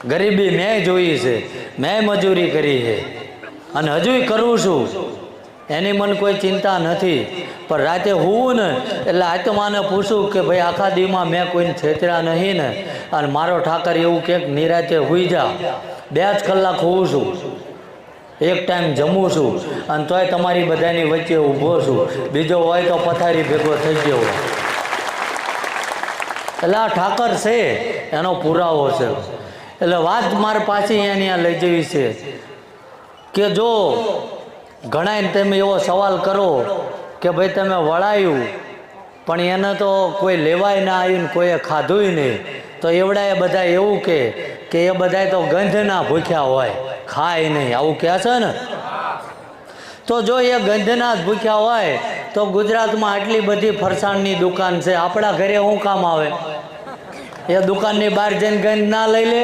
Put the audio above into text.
ગરીબી મેં જોઈ છે, મેં મજૂરી કરી છે અને હજુય કરું છું, એની મને કોઈ ચિંતા નથી. પણ રાતે હોવું ને એટલે આત્માને પૂછું કે ભાઈ આખા દીમાં મેં કોઈને છેતર્યા નહીં ને, અને મારો ઠાકર એવું કે નિરાતે હોઈ જા. 2 જ કલાક હોઉં છું, એક ટાઈમ જમું છું, અને તોય તમારી બધાની વચ્ચે ઊભો છું. બીજો હોય તો પથારી ભેગો થઈ ગયો. એટલે આ ઠાકર છે એનો પુરાવો છે. એટલે વાત મારે પાછી અહીંયા લઈ જવી છે કે જો ઘણાને તમે એવો સવાલ કરો કે ભાઈ તમે વળાયું પણ એને તો કોઈ લેવાય ના આવ્યું ને કોઈએ ખાધુંય નહીં, તો એવડાએ બધા એવું કે એ બધા તો ગંધના ભૂખ્યા હોય, ખાય નહીં, આવું કહે છે ને. તો જો એ ગંધના જ ભૂખ્યા હોય તો ગુજરાતમાં આટલી બધી ફરસાણની દુકાન છે, આપણા ઘરે શું કામ આવે? એ દુકાનની બહાર જઈને ગંધ ના લઈ લે?